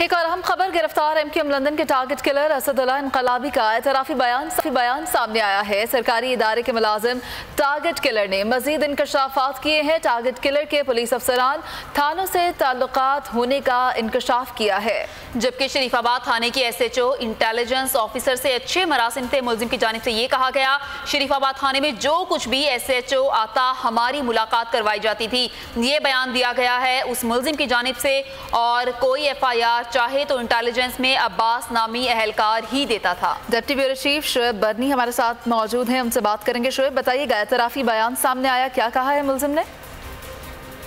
एक और अहम खबर, गिरफ्तार एमक्यूएम लंदन के टारगेट किलर असदुल्ला इनकलाबी का एतराफी बयान सामने आया है। सरकारी इदारे के मुलाजिम टारगेट किलर ने मजीद इंकशाफात किए हैं। टारगेट किलर के पुलिस अफसरान थानों से ताल्लुकात होने का इंकशाफ किया है, जबकि शरीफाबाद थाने की SHO इंटेलिजेंस ऑफिसर से अच्छे मरासिम थे। मुलजिम की जानिब से ये कहा गया, शरीफाबाद थाने में जो कुछ भी SHO आता हमारी मुलाकात करवाई जाती थी। ये बयान दिया गया है उस मुलजिम की जानिब से, और कोई FIR चाहे तो इंटेलिजेंस में अब्बास नामी अहलकार ही देता था। डिप्टी ब्यूरो चीफ शोएब बरनी हमारे साथ मौजूद हैं, उनसे बात करेंगे। शोएब, बताइएगा, एतराफी बयान सामने आया, क्या कहा है मुलजिम ने?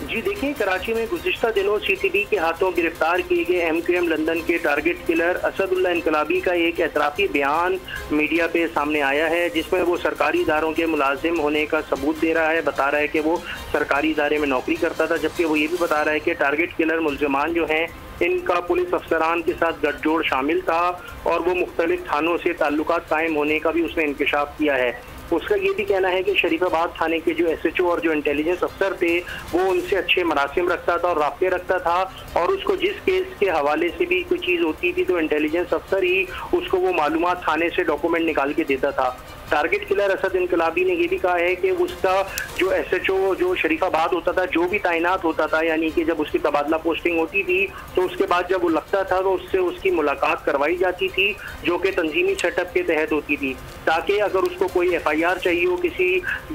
जी देखिए, कराची में गुज़िश्ता दिनों CCB के हाथों गिरफ्तार किए गए एमक्यूएम लंदन के टारगेट किलर असदुल्ला इनकलाबी का एक एतराफ़ी बयान मीडिया पे सामने आया है, जिसमें वो सरकारी इदारों के मुलाजिम होने का सबूत दे रहा है। बता रहा है कि वो सरकारी इदारे में नौकरी करता था, जबकि वो ये भी बता रहा है कि टारगेट किलर मुलजमान जो हैं इनका पुलिस अफसरान के साथ गठजोड़ शामिल था और वो मुख्तलिफ थानों से ताल्लुकात कायम होने का भी उसने इंकशाफ किया है। उसका ये भी कहना है कि शरीफाबाद थाने के जो SHO और जो इंटेलिजेंस अफसर थे वो उनसे अच्छे मरासिम रखता था और राब्ते रखता था, और उसको जिस केस के हवाले से भी कोई चीज़ होती थी तो इंटेलिजेंस अफसर ही उसको वो मालूमात थाने से डॉक्यूमेंट निकाल के देता था। टारगेट किलर असद इनकलाबी ने ये भी कहा है कि उसका जो SHO जो शरीफाबाद होता था, जो भी तैनात होता था, यानी कि जब उसकी तबादला पोस्टिंग होती थी तो उसके बाद जब वो लगता था तो उससे उसकी मुलाकात करवाई जाती थी, जो कि तंजीमी सेटअप के तहत होती थी, ताकि अगर उसको कोई FIR चाहिए हो, किसी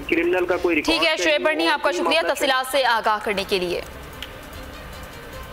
क्रिमिनल का कोई रिकॉर्ड। ठीक है शोएब बरनी, आपका शुक्रिया तफसीलात से आगाह करने के लिए।